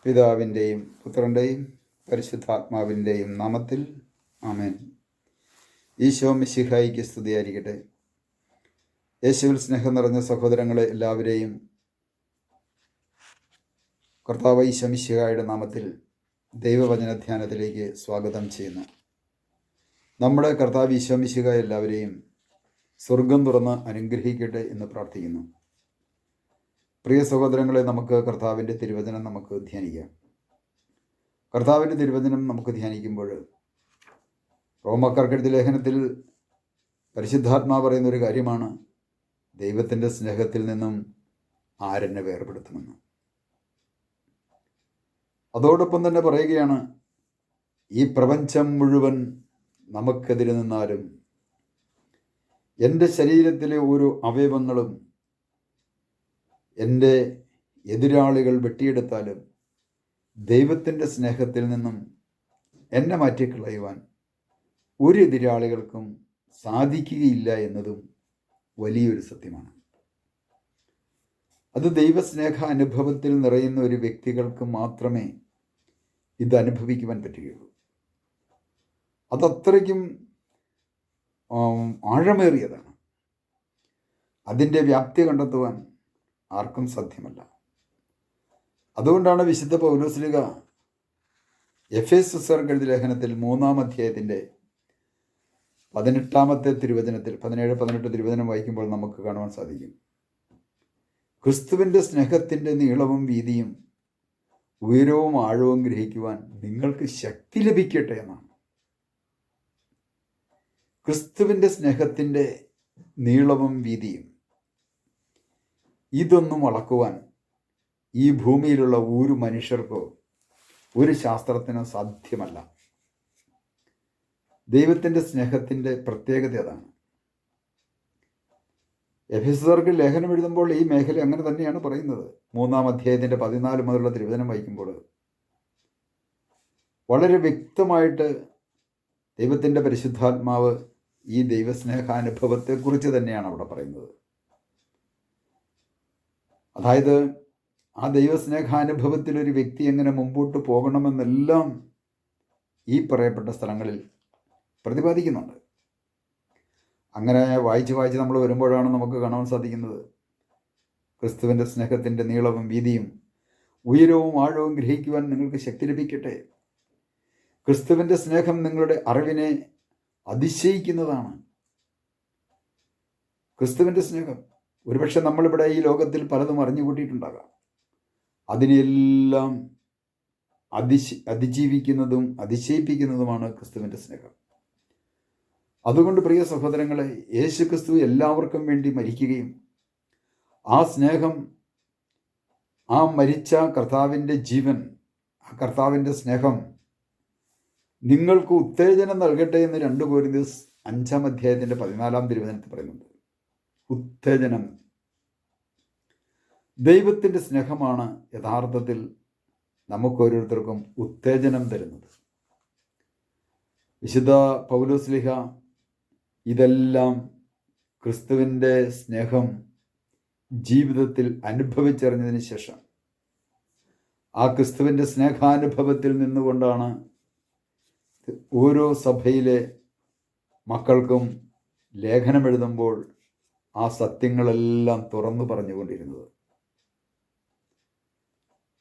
പിതാവിൻ്റെയും പുത്രൻ്റെയും പരിശുദ്ധാത്മാവിൻ്റെയും നാമത്തിൽ ആമേൻ. ഈശോ മിശിഹായിക്ക് സ്തുതിയായിരിക്കട്ടെ. യേശുവിൽ സ്നേഹം നിറഞ്ഞ സഹോദരങ്ങളെ എല്ലാവരെയും കർത്താവ് ഈശോ മിശിഹായുടെ നാമത്തിൽ ദൈവവചന ധ്യാനത്തിലേക്ക് സ്വാഗതം ചെയ്യുന്നു. നമ്മുടെ കർത്താവ് ഈശോ മിശിഹ എല്ലാവരെയും സ്വർഗം തുറന്ന് അനുഗ്രഹിക്കട്ടെ എന്ന് പ്രാർത്ഥിക്കുന്നു. പ്രിയ സഹോദരങ്ങളെ, നമുക്ക് കർത്താവിൻ്റെ തിരുവചനം നമുക്ക് ധ്യാനിക്കാം. കർത്താവിൻ്റെ തിരുവചനം നമുക്ക് ധ്യാനിക്കുമ്പോൾ റോമാക്കാർക്കെഴുതിയ ലേഖനത്തിൽ പരിശുദ്ധാത്മാവ് പറയുന്ന ഒരു കാര്യമാണ്, ദൈവത്തിൻ്റെ സ്നേഹത്തിൽ നിന്നും ആരെന്നെ വേർപെടുത്തുമെന്ന്. അതോടൊപ്പം തന്നെ പറയുകയാണ്, ഈ പ്രപഞ്ചം മുഴുവൻ നമുക്കെതിരെ നിന്നാലും എൻ്റെ ശരീരത്തിലെ ഓരോ അവയവങ്ങളും എൻ്റെ എതിരാളികൾ വെട്ടിയെടുത്താലും ദൈവത്തിൻ്റെ സ്നേഹത്തിൽ നിന്നും എന്നെ മാറ്റിക്കളയുവാൻ ഒരു എതിരാളികൾക്കും സാധിക്കുകയില്ല എന്നതും വലിയൊരു സത്യമാണ്. അത് ദൈവസ്നേഹ അനുഭവത്തിൽ നിറയുന്ന ഒരു വ്യക്തികൾക്ക് മാത്രമേ ഇത് അനുഭവിക്കുവാൻ പറ്റുകയുള്ളൂ. അതത്രയ്ക്കും ആഴമേറിയതാണ്. അതിൻ്റെ വ്യാപ്തി കണ്ടെത്തുവാൻ ആർക്കും സാധ്യമല്ല. അതുകൊണ്ടാണ് വിശുദ്ധ പൗലോസ്ലീഹ എഫേസ്യർക്ക് എഴുതിയ ലേഖനത്തിൽ 3-ാം അധ്യായത്തിൻ്റെ 18-ാമത്തെ തിരുവചനത്തിൽ 17-18 തിരുവചനം വായിക്കുമ്പോൾ നമുക്ക് കാണുവാൻ സാധിക്കും, ക്രിസ്തുവിൻ്റെ സ്നേഹത്തിൻ്റെ നീളവും വീതിയും ഉയരവും ആഴവും ഗ്രഹിക്കുവാൻ നിങ്ങൾക്ക് ശക്തി ലഭിക്കട്ടെ എന്നാണ്. ക്രിസ്തുവിൻ്റെ സ്നേഹത്തിൻ്റെ നീളവും വീതിയും ഇതൊന്നും അളക്കുവാൻ ഈ ഭൂമിയിലുള്ള ഒരു മനുഷ്യർക്കോ ഒരു ശാസ്ത്രത്തിനോ സാധ്യമല്ല. ദൈവത്തിൻ്റെ സ്നേഹത്തിൻ്റെ പ്രത്യേകത അതാണ്. എഫെസ്യർക്ക് ലേഖനം എഴുതുമ്പോൾ ഈ മേഖല അങ്ങനെ തന്നെയാണ് പറയുന്നത്. 3-ാം അധ്യായത്തിൻ്റെ 14 മുതലുള്ള തിരുവചനം വായിക്കുമ്പോൾ വളരെ വ്യക്തമായിട്ട് ദൈവത്തിൻ്റെ പരിശുദ്ധാത്മാവ് ഈ ദൈവസ്നേഹാനുഭവത്തെക്കുറിച്ച് തന്നെയാണ് അവിടെ പറയുന്നത്. അതായത് ആ ദൈവസ്നേഹാനുഭവത്തിൽ ഒരു വ്യക്തി എങ്ങനെ മുമ്പോട്ട് പോകണമെന്നെല്ലാം ഈ പറയപ്പെട്ട സ്ഥലങ്ങളിൽ പ്രതിപാദിക്കുന്നുണ്ട്. അങ്ങനെ വായിച്ച് നമ്മൾ വരുമ്പോഴാണ് നമുക്ക് കാണാൻ സാധിക്കുന്നത്, ക്രിസ്തുവിൻ്റെ സ്നേഹത്തിൻ്റെ നീളവും വീതിയും ഉയരവും ആഴവും ഗ്രഹിക്കുവാൻ നിങ്ങൾക്ക് ശക്തി ലഭിക്കട്ടെ. ക്രിസ്തുവിൻ്റെ സ്നേഹം നിങ്ങളുടെ അറിവിനെ അതിശയിക്കുന്നതാണ്. ക്രിസ്തുവിൻ്റെ സ്നേഹം ഒരുപക്ഷെ നമ്മളിവിടെ ഈ ലോകത്തിൽ പലതും അറിഞ്ഞു കൂട്ടിയിട്ടുണ്ടാകാം. അതിനെല്ലാം അതിജീവിക്കുന്നതും അതിശയിപ്പിക്കുന്നതുമാണ് ക്രിസ്തുവിൻ്റെ സ്നേഹം. അതുകൊണ്ട് പ്രിയ സഹോദരങ്ങളെ, യേശു ക്രിസ്തു എല്ലാവർക്കും വേണ്ടി മരിക്കുകയും ആ സ്നേഹം, ആ മരിച്ച കർത്താവിൻ്റെ ജീവൻ, ആ കർത്താവിൻ്റെ സ്നേഹം നിങ്ങൾക്ക് ഉത്തേജനം നൽകട്ടെ എന്ന് 2 കൊരിന്ത്യർ 5-ാം അധ്യായത്തിൻ്റെ 14-ാം തിരുവചനത്തിൽ പറയുന്നുണ്ട്. ഉത്തേജനം. ദൈവത്തിൻ്റെ സ്നേഹമാണ് യഥാർത്ഥത്തിൽ നമുക്കോരോരുത്തർക്കും ഉത്തേജനം തരുന്നത്. വിശുദ്ധ പൗലോസ്ലീഹ ഇതെല്ലാം ക്രിസ്തുവിൻ്റെ സ്നേഹം ജീവിതത്തിൽ അനുഭവിച്ചറിഞ്ഞതിന് ശേഷം ആ ക്രിസ്തുവിൻ്റെ സ്നേഹാനുഭവത്തിൽ നിന്നുകൊണ്ടാണ് ഓരോ സഭയിലെ മക്കൾക്കും ലേഖനം എഴുതുമ്പോൾ ആ സത്യങ്ങളെല്ലാം തുറന്നു പറഞ്ഞുകൊണ്ടിരുന്നത്.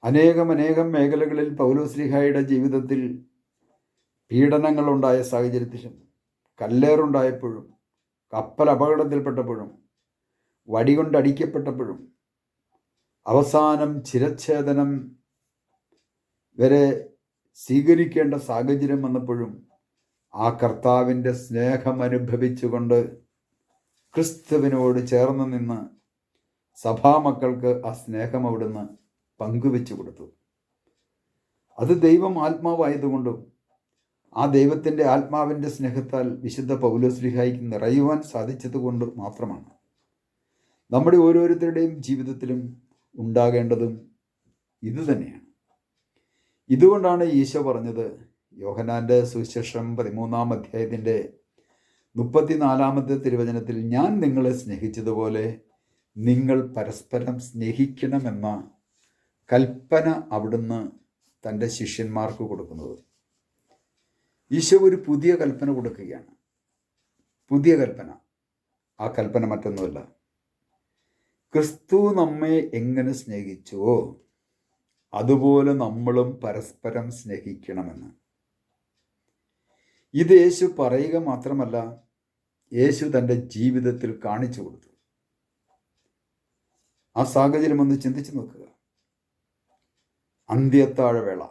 അനേകം മേഖലകളിൽ പൗലോസ്ലീഹായുടെ ജീവിതത്തിൽ പീഡനങ്ങളുണ്ടായ സാഹചര്യത്തിലും, കല്ലേറുണ്ടായപ്പോഴും, കപ്പൽ അപകടത്തിൽപ്പെട്ടപ്പോഴും, വടികൊണ്ടടിക്കപ്പെട്ടപ്പോഴും, അവസാനം ശിരച്ഛേദനം വരെ സ്വീകരിക്കേണ്ട സാഹചര്യം വന്നപ്പോഴും ആ കർത്താവിൻ്റെ സ്നേഹം അനുഭവിച്ചുകൊണ്ട് ക്രിസ്തുവിനോട് ചേർന്ന് നിന്ന് സഭാമക്കൾക്ക് ആ സ്നേഹം അവിടുന്ന് പങ്കുവെച്ചു കൊടുത്തു. അത് ദൈവം ആത്മാവായതുകൊണ്ടും ആ ദൈവത്തിൻ്റെ ആത്മാവിൻ്റെ സ്നേഹത്താൽ വിശുദ്ധ പൗലോസ്ലീഹായ്ക്ക് നിറയുവാൻ സാധിച്ചതുകൊണ്ട് മാത്രമാണ് നമ്മുടെ ഓരോരുത്തരുടെയും ജീവിതത്തിലും ഉണ്ടാകേണ്ടതും ഇതുതന്നെയാണ്. ഇതുകൊണ്ടാണ് ഈശോ പറഞ്ഞത്, യോഹന്നാൻ്റെ സുവിശേഷം 13-ാം അധ്യായത്തിൻ്റെ 34-ാമത്തെ തിരുവചനത്തിൽ, ഞാൻ നിങ്ങളെ സ്നേഹിച്ചതുപോലെ നിങ്ങൾ പരസ്പരം സ്നേഹിക്കണമെന്ന കൽപ്പന അവിടുന്ന് തൻ്റെ ശിഷ്യന്മാർക്ക് കൊടുക്കുന്നത്. ഈശോ ഒരു പുതിയ കൽപ്പന കൊടുക്കുകയാണ്. പുതിയ കൽപ്പന. ആ കൽപ്പന മറ്റൊന്നുമല്ല, ക്രിസ്തു നമ്മെ എങ്ങനെ സ്നേഹിച്ചുവോ അതുപോലെ നമ്മളും പരസ്പരം സ്നേഹിക്കണമെന്ന്. ഇത് യേശു പറയുക മാത്രമല്ല, യേശു തൻ്റെ ജീവിതത്തിൽ കാണിച്ചു കൊടുത്തു. ആ സാഹചര്യം ഒന്ന് ചിന്തിച്ചു നോക്കുക. അന്ത്യത്താഴവേള,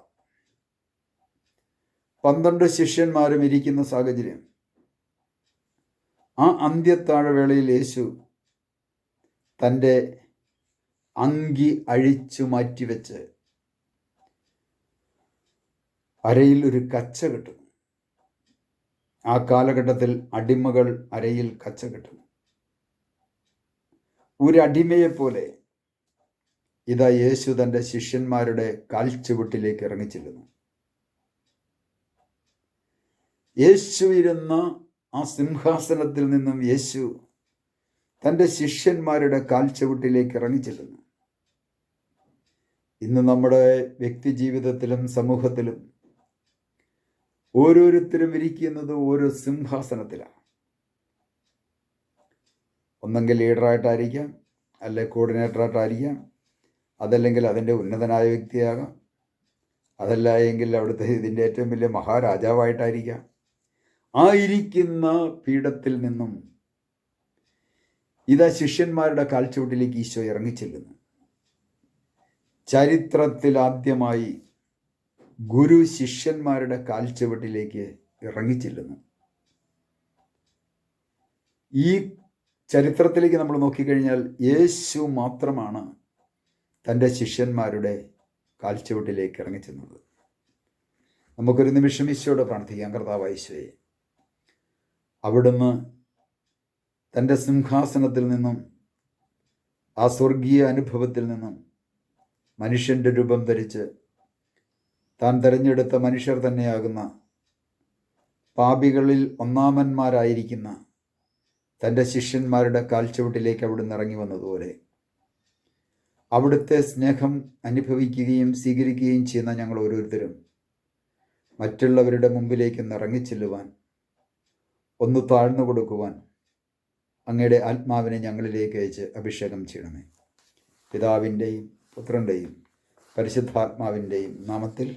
12 ശിഷ്യന്മാരും ഇരിക്കുന്ന സാഹചര്യം. ആ അന്ത്യത്താഴവേളയിൽ യേശു തൻ്റെ അങ്കി അഴിച്ചു മാറ്റിവെച്ച് അരയിൽ ഒരു കച്ച കെട്ടുന്നു. ആ കാലഘട്ടത്തിൽ അടിമകൾ അരയിൽ കച്ച കെട്ടുന്നു. ഒരു അടിമയെപ്പോലെ ഇതാ യേശു തൻ്റെ ശിഷ്യന്മാരുടെ കാൽച്ചുവട്ടിലേക്ക് ഇറങ്ങിച്ചെല്ലുന്നു. യേശു ഇരുന്ന ആ സിംഹാസനത്തിൽ നിന്നും യേശു തൻ്റെ ശിഷ്യന്മാരുടെ കാൽച്ചുവട്ടിലേക്ക് ഇറങ്ങിച്ചെല്ലുന്നു. ഇന്ന് നമ്മുടെ വ്യക്തി ജീവിതത്തിലും സമൂഹത്തിലും ഓരോരുത്തരും ഇരിക്കുന്നത് ഓരോ സിംഹാസനത്തിലാണ്. ഒന്നെങ്കിൽ ലീഡറായിട്ടായിരിക്കാം, അല്ലെ കോർഡിനേറ്ററായിട്ടായിരിക്കാം, അതല്ലെങ്കിൽ അതിൻ്റെ ഉന്നതനായ വ്യക്തിയാകാം, അതല്ല എങ്കിൽ അവിടുത്തെ ഇതിൻ്റെ ഏറ്റവും വലിയ മഹാരാജാവായിട്ടായിരിക്കാം. ആ ഇരിക്കുന്ന പീഠത്തിൽ നിന്നും ഇതാ ശിഷ്യന്മാരുടെ കാൽച്ചുവട്ടിലേക്ക് ഈശോ ഇറങ്ങിച്ചെല്ലുന്നു. ചരിത്രത്തിൽ ആദ്യമായി ഗുരു ശിഷ്യന്മാരുടെ കാൽച്ചുവട്ടിലേക്ക് ഇറങ്ങിച്ചെല്ലുന്നു. ഈ ചരിത്രത്തിലേക്ക് നമ്മൾ നോക്കിക്കഴിഞ്ഞാൽ യേശു മാത്രമാണ് തൻ്റെ ശിഷ്യന്മാരുടെ കാൽച്ചുവട്ടിലേക്ക് ഇറങ്ങിച്ചെന്നത്. നമുക്കൊരു നിമിഷം ഈശോയോട് പ്രാർത്ഥിക്കാം. കർത്താവായ ഈശോയെ, അവിടുന്ന് തൻ്റെ സിംഹാസനത്തിൽ നിന്നും ആ സ്വർഗീയ അനുഭവത്തിൽ നിന്നും മനുഷ്യൻ്റെ രൂപം ധരിച്ച് താൻ തിരഞ്ഞെടുത്ത മനുഷ്യർ തന്നെയാകുന്ന പാപികളിൽ ഒന്നാമന്മാരായിരിക്കുന്ന തൻ്റെ ശിഷ്യന്മാരുടെ കാൽച്ചുവട്ടിലേക്ക് അവിടുന്ന് ഇറങ്ങി വന്നതുപോലെ അവിടുത്തെ സ്നേഹം അനുഭവിക്കുകയും സ്വീകരിക്കുകയും ചെയ്യുന്ന ഞങ്ങൾ ഓരോരുത്തരും മറ്റുള്ളവരുടെ മുമ്പിലേക്ക് ഇറങ്ങിച്ചെല്ലുവാൻ, ഒന്ന് താഴ്ന്നു കൊടുക്കുവാൻ അങ്ങയുടെ ആത്മാവിനെ ഞങ്ങളിലേക്ക് അയച്ച് അഭിഷേകം ചെയ്യണമേ. പിതാവിൻ്റെയും പുത്രൻ്റെയും പരിശുദ്ധാത്മാവിൻ്റെയും നാമത്തിൽ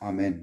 ആമേൻ.